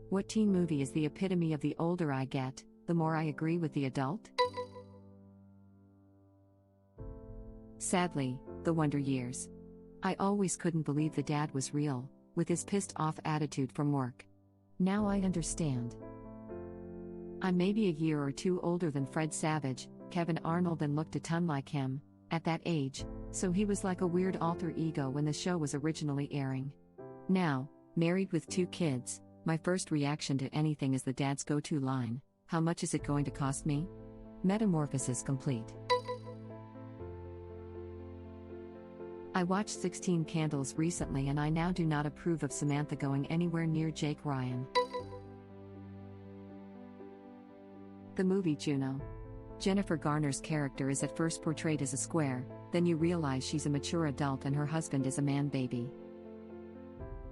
What teen movie is the epitome of the older I get, the more I agree with the adult? Sadly, The Wonder Years. I always couldn't believe the dad was real, with his pissed-off attitude from work. Now I understand. I'm maybe a year or two older than Fred Savage, Kevin Arnold, and looked a ton like him, at that age, so he was like a weird alter ego when the show was originally airing. Now, married with 2 kids, my first reaction to anything is the dad's go-to line, "How much is it going to cost me?" Metamorphosis complete. I watched 16 Candles recently and I now do not approve of Samantha going anywhere near Jake Ryan. The movie Juno. Jennifer Garner's character is at first portrayed as a square, then you realize she's a mature adult and her husband is a man-baby.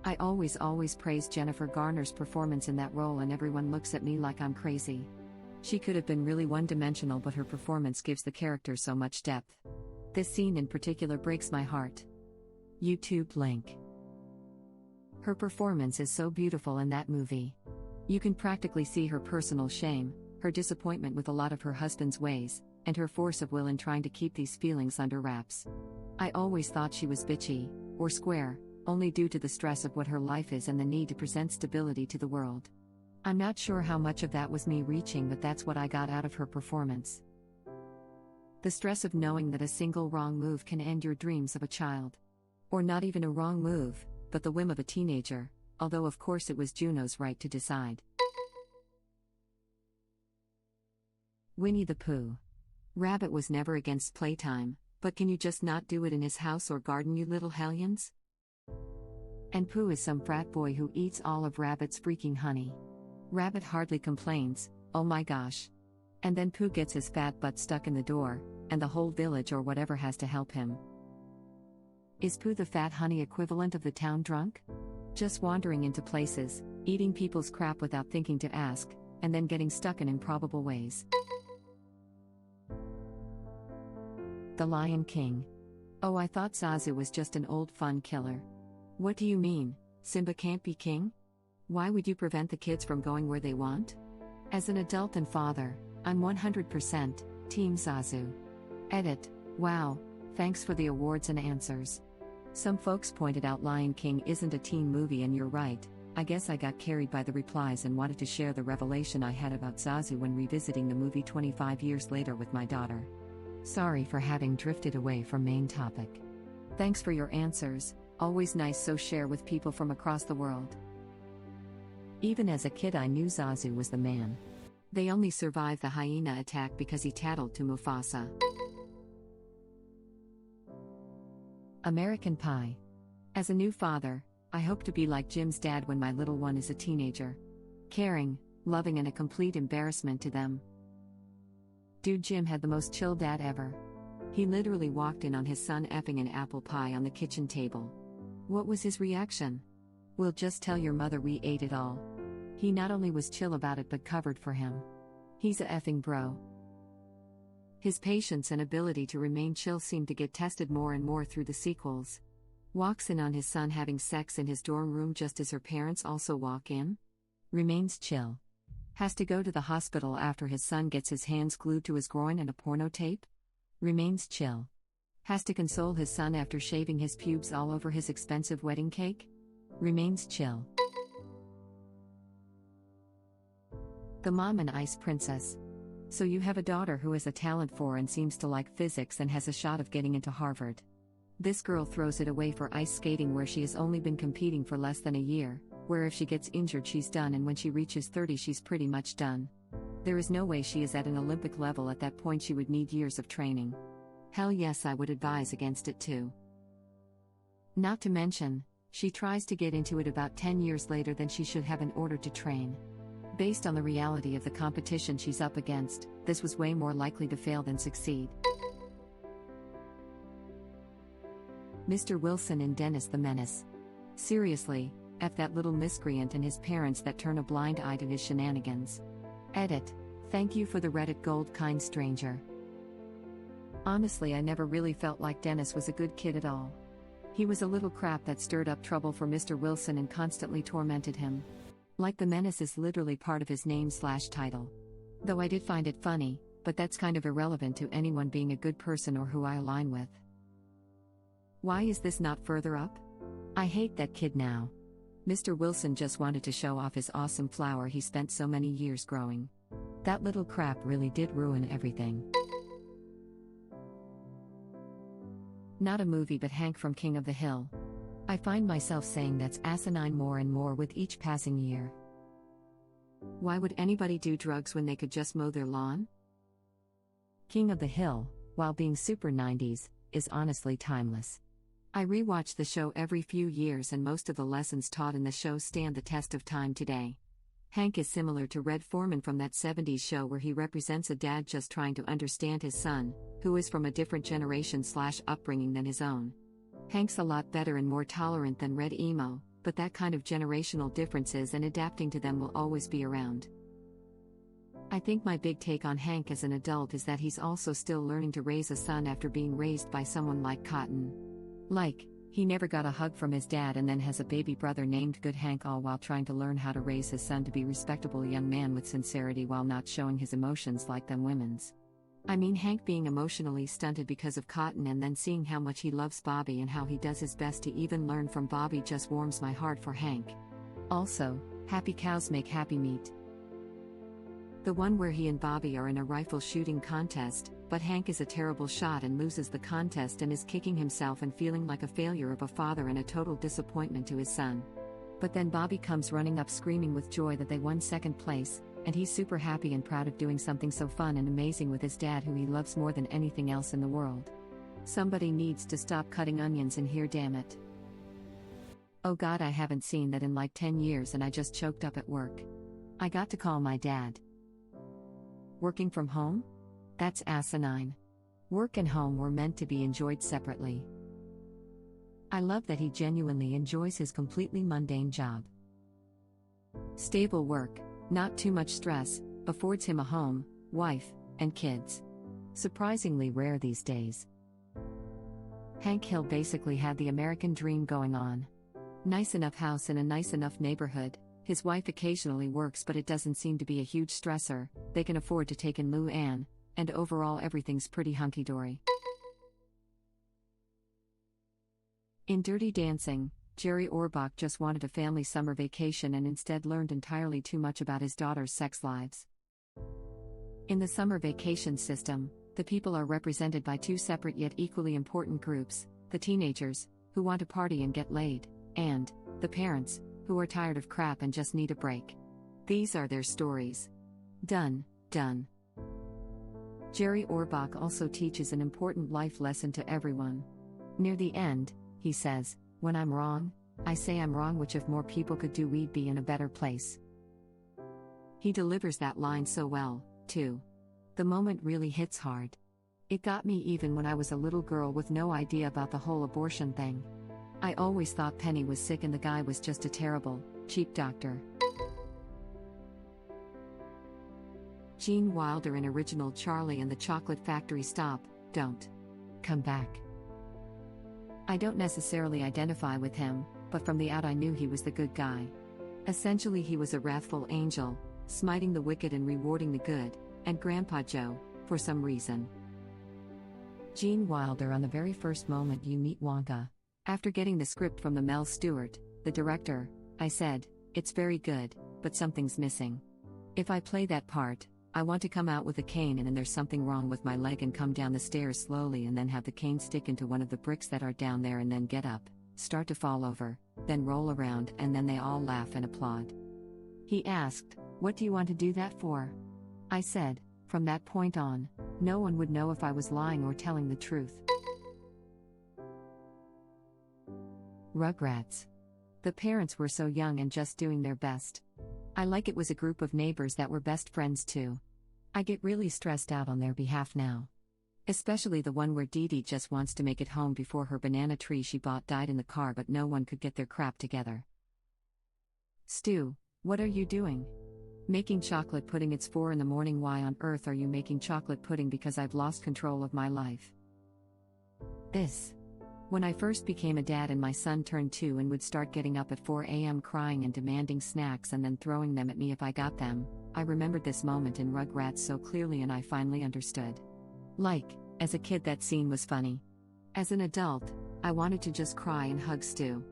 I always praise Jennifer Garner's performance in that role and everyone looks at me like I'm crazy. She could have been really one-dimensional, but her performance gives the character so much depth. This scene in particular breaks my heart. YouTube link. Her performance is so beautiful in that movie. You can practically see her personal shame, her disappointment with a lot of her husband's ways, and her force of will in trying to keep these feelings under wraps. I always thought she was bitchy, or square, only due to the stress of what her life is and the need to present stability to the world. I'm not sure how much of that was me reaching, but that's what I got out of her performance. The stress of knowing that a single wrong move can end your dreams of a child. Or not even a wrong move, but the whim of a teenager, although of course it was Juno's right to decide. Winnie the Pooh. Rabbit was never against playtime, but can you just not do it in his house or garden, you little hellions? And Pooh is some frat boy who eats all of Rabbit's freaking honey. Rabbit hardly complains, oh my gosh. And then Pooh gets his fat butt stuck in the door, and the whole village or whatever has to help him. Is Pooh the fat honey equivalent of the town drunk? Just wandering into places, eating people's crap without thinking to ask, and then getting stuck in improbable ways. The Lion King. Oh, I thought Zazu was just an old fun killer. What do you mean, Simba can't be king? Why would you prevent the kids from going where they want? As an adult and father, I'm 100% Team Zazu. Edit. Wow, thanks for the awards and answers. Some folks pointed out Lion King isn't a teen movie, and you're right. I guess I got carried by the replies and wanted to share the revelation I had about Zazu when revisiting the movie 25 years later with my daughter. Sorry for having drifted away from main topic. Thanks for your answers, always nice so share with people from across the world. Even as a kid I knew Zazu was the man. They only survived the hyena attack because he tattled to Mufasa. American Pie. As a new father, I hope to be like Jim's dad when my little one is a teenager. Caring, loving, and a complete embarrassment to them. Dude, Jim had the most chill dad ever. He literally walked in on his son effing an apple pie on the kitchen table. What was his reaction? We'll just tell your mother we ate it all. He not only was chill about it but covered for him. He's a effing bro. His patience and ability to remain chill seemed to get tested more and more through the sequels. Walks in on his son having sex in his dorm room just as her parents also walk in. Remains chill. Has to go to the hospital after his son gets his hands glued to his groin and a porno tape. Remains chill. Has to console his son after shaving his pubes all over his expensive wedding cake. Remains chill. The Mom and Ice Princess. So you have a daughter who has a talent for and seems to like physics and has a shot of getting into Harvard. This girl throws it away for ice skating, where she has only been competing for less than a year, where if she gets injured she's done, and when she reaches 30 she's pretty much done. There is no way she is at an Olympic level at that point, she would need years of training. Hell yes, I would advise against it too. Not to mention, she tries to get into it about 10 years later than she should have in order to train. Based on the reality of the competition she's up against, this was way more likely to fail than succeed. Mr. Wilson in Dennis the Menace. Seriously, F that little miscreant and his parents that turn a blind eye to his shenanigans. Edit. Thank you for the Reddit gold, kind stranger. Honestly, I never really felt like Dennis was a good kid at all. He was a little crap that stirred up trouble for Mr. Wilson and constantly tormented him. Like the menace is literally part of his name/title. Though I did find it funny, but that's kind of irrelevant to anyone being a good person or who I align with. Why is this not further up? I hate that kid now. Mr. Wilson just wanted to show off his awesome flower he spent so many years growing. That little crap really did ruin everything. Not a movie but Hank from King of the Hill. I find myself saying that's asinine more and more with each passing year. Why would anybody do drugs when they could just mow their lawn? King of the Hill, while being super 90s, is honestly timeless. I rewatch the show every few years and most of the lessons taught in the show stand the test of time today. Hank is similar to Red Foreman from that 70s show where he represents a dad just trying to understand his son, who is from a different generation/upbringing than his own. Hank's a lot better and more tolerant than Red Emo, but that kind of generational differences and adapting to them will always be around. I think my big take on Hank as an adult is that he's also still learning to raise a son after being raised by someone like Cotton. Like, he never got a hug from his dad and then has a baby brother named Good Hank, all while trying to learn how to raise his son to be a respectable young man with sincerity while not showing his emotions like them women's. I mean, Hank being emotionally stunted because of Cotton and then seeing how much he loves Bobby and how he does his best to even learn from Bobby just warms my heart for Hank. Also, happy cows make happy meat. The one where he and Bobby are in a rifle shooting contest, but Hank is a terrible shot and loses the contest and is kicking himself and feeling like a failure of a father and a total disappointment to his son. But then Bobby comes running up screaming with joy that they won second place, and he's super happy and proud of doing something so fun and amazing with his dad who he loves more than anything else in the world. Somebody needs to stop cutting onions in here, damn it. Oh god, I haven't seen that in like 10 years and I just choked up at work. I got to call my dad. Working from home? That's asinine. Work and home were meant to be enjoyed separately. I love that he genuinely enjoys his completely mundane job. Stable work, not too much stress, affords him a home, wife, and kids. Surprisingly rare these days. Hank Hill basically had the American dream going on. Nice enough house in a nice enough neighborhood. His wife occasionally works but it doesn't seem to be a huge stressor, they can afford to take in Lou Ann, and overall everything's pretty hunky-dory. In Dirty Dancing, Jerry Orbach just wanted a family summer vacation and instead learned entirely too much about his daughter's sex lives. In the summer vacation system, the people are represented by two separate yet equally important groups: the teenagers, who want to party and get laid, and the parents, who are tired of crap and just need a break. These are their stories. Done. Jerry Orbach also teaches an important life lesson to everyone. Near the end, he says, "When I'm wrong, I say I'm wrong, which if more people could do, we'd be in a better place." He delivers that line so well, too. The moment really hits hard. It got me even when I was a little girl with no idea about the whole abortion thing. I always thought Penny was sick and the guy was just a terrible, cheap doctor. Gene Wilder in original Charlie and the Chocolate Factory. Stop, don't come back. I don't necessarily identify with him, but from the out I knew he was the good guy. Essentially he was a wrathful angel, smiting the wicked and rewarding the good, and Grandpa Joe, for some reason. Gene Wilder on the very first moment you meet Wonka. After getting the script from the Mel Stewart, the director, I said, "It's very good, but something's missing. If I play that part, I want to come out with a cane and then there's something wrong with my leg and come down the stairs slowly and then have the cane stick into one of the bricks that are down there and then get up, start to fall over, then roll around and then they all laugh and applaud." He asked, "What do you want to do that for?" I said, "From that point on, no one would know if I was lying or telling the truth." Rugrats. The parents were so young and just doing their best. I like it was a group of neighbors that were best friends too. I get really stressed out on their behalf now. Especially the one where Dee Dee just wants to make it home before her banana tree she bought died in the car but no one could get their crap together. Stu, what are you doing? Making chocolate pudding. It's 4 in the morning. Why on earth are you making chocolate pudding? Because I've lost control of my life. When I first became a dad and my son turned 2 and would start getting up at 4 a.m. crying and demanding snacks and then throwing them at me if I got them, I remembered this moment in Rugrats so clearly and I finally understood. Like, as a kid that scene was funny. As an adult, I wanted to just cry and hug Stu.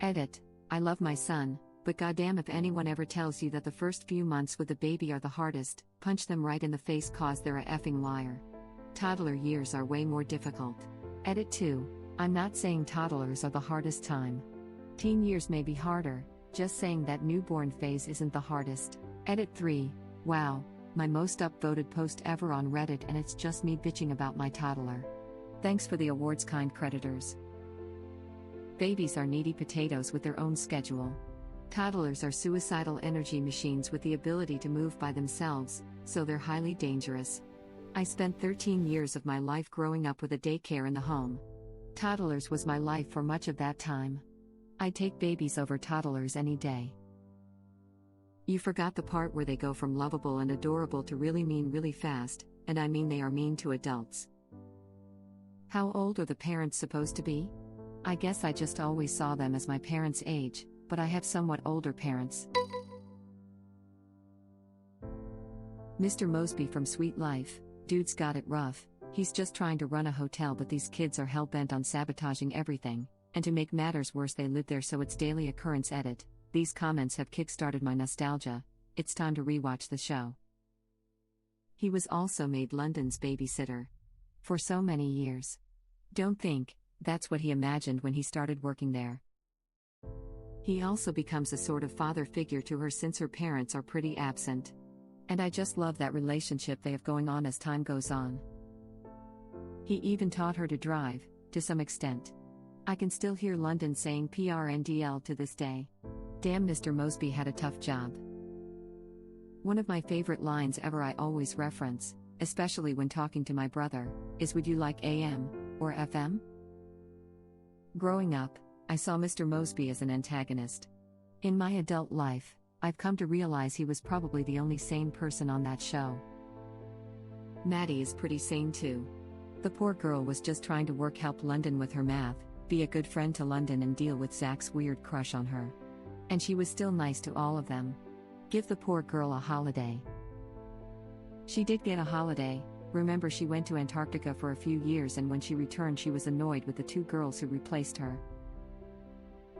Edit, I love my son, but goddamn if anyone ever tells you that the first few months with a baby are the hardest, punch them right in the face cause they're a effing liar. Toddler years are way more difficult. Edit 2. I'm not saying toddlers are the hardest time. Teen years may be harder, just saying that newborn phase isn't the hardest. Edit 3. Wow, my most upvoted post ever on Reddit and it's just me bitching about my toddler. Thanks for the awards, kind creditors. Babies are needy potatoes with their own schedule. Toddlers are suicidal energy machines with the ability to move by themselves, so they're highly dangerous. I spent 13 years of my life growing up with a daycare in the home. Toddlers was my life for much of that time. I'd take babies over toddlers any day. You forgot the part where they go from lovable and adorable to really mean really fast, and I mean they are mean to adults. How old are the parents supposed to be? I guess I just always saw them as my parents' age, but I have somewhat older parents. Mr. Mosby from Sweet Life, dude's got it rough. He's just trying to run a hotel but these kids are hell-bent on sabotaging everything, and to make matters worse they live there so it's daily occurrence. Edit, these comments have kick-started my nostalgia, it's time to rewatch the show. He was also made London's babysitter. For so many years. Don't think that's what he imagined when he started working there. He also becomes a sort of father figure to her since her parents are pretty absent. And I just love that relationship they have going on as time goes on. He even taught her to drive, to some extent. I can still hear London saying PRNDL to this day. Damn, Mr. Mosby had a tough job. One of my favorite lines ever I always reference, especially when talking to my brother, is would you like AM, or FM? Growing up, I saw Mr. Mosby as an antagonist. In my adult life, I've come to realize he was probably the only sane person on that show. Maddie is pretty sane too. The poor girl was just trying to help London with her math, be a good friend to London and deal with Zach's weird crush on her. And she was still nice to all of them. Give the poor girl a holiday. She did get a holiday. Remember, she went to Antarctica for a few years and when she returned she was annoyed with the 2 girls who replaced her.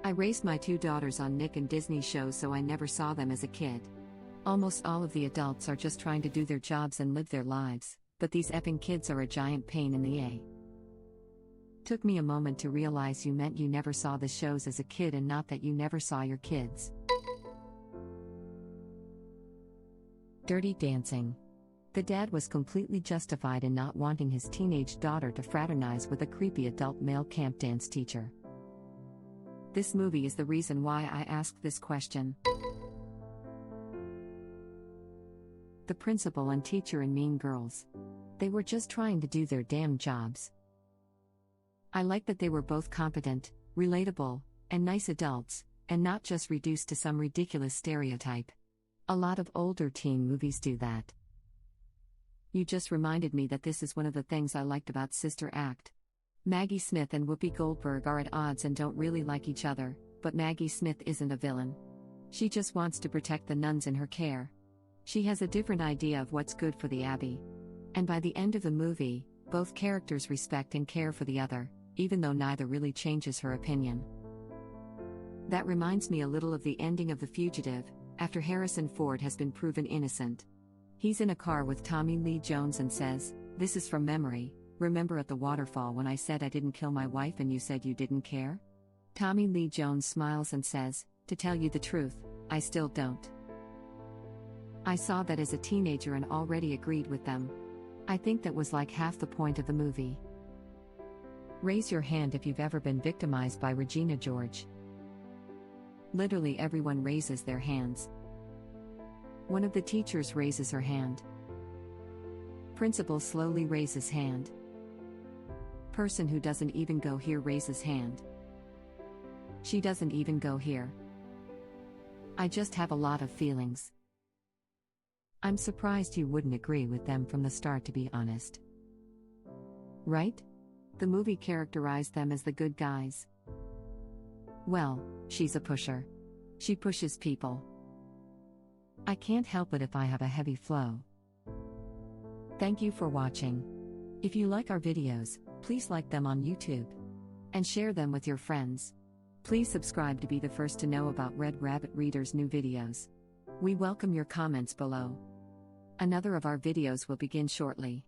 I raised my 2 daughters on Nick and Disney shows so I never saw them as a kid. Almost all of the adults are just trying to do their jobs and live their lives, but these effing kids are a giant pain in the A. Took me a moment to realize you meant you never saw the shows as a kid and not that you never saw your kids. Dirty Dancing. The dad was completely justified in not wanting his teenage daughter to fraternize with a creepy adult male camp dance teacher. This movie is the reason why I asked this question. The principal and teacher in Mean Girls. They were just trying to do their damn jobs. I like that they were both competent, relatable, and nice adults, and not just reduced to some ridiculous stereotype. A lot of older teen movies do that. You just reminded me that this is one of the things I liked about Sister Act. Maggie Smith and Whoopi Goldberg are at odds and don't really like each other, but Maggie Smith isn't a villain. She just wants to protect the nuns in her care. She has a different idea of what's good for the Abbey. And by the end of the movie, both characters respect and care for the other, even though neither really changes her opinion. That reminds me a little of the ending of The Fugitive, after Harrison Ford has been proven innocent. He's in a car with Tommy Lee Jones and says, "This is from memory. Remember at the waterfall when I said I didn't kill my wife and you said you didn't care?" Tommy Lee Jones smiles and says, "To tell you the truth, I still don't." I saw that as a teenager and already agreed with them. I think that was like half the point of the movie. Raise your hand if you've ever been victimized by Regina George. Literally everyone raises their hands. One of the teachers raises her hand. Principal slowly raises hand. Person who doesn't even go here raises hand. She doesn't even go here. I just have a lot of feelings. I'm surprised you wouldn't agree with them from the start, to be honest. Right? The movie characterized them as the good guys. Well, she's a pusher. She pushes people. I can't help it if I have a heavy flow. Thank you for watching. If you like our videos, please like them on YouTube. And share them with your friends. Please subscribe to be the first to know about Red Rabbit Reader's new videos. We welcome your comments below. Another of our videos will begin shortly.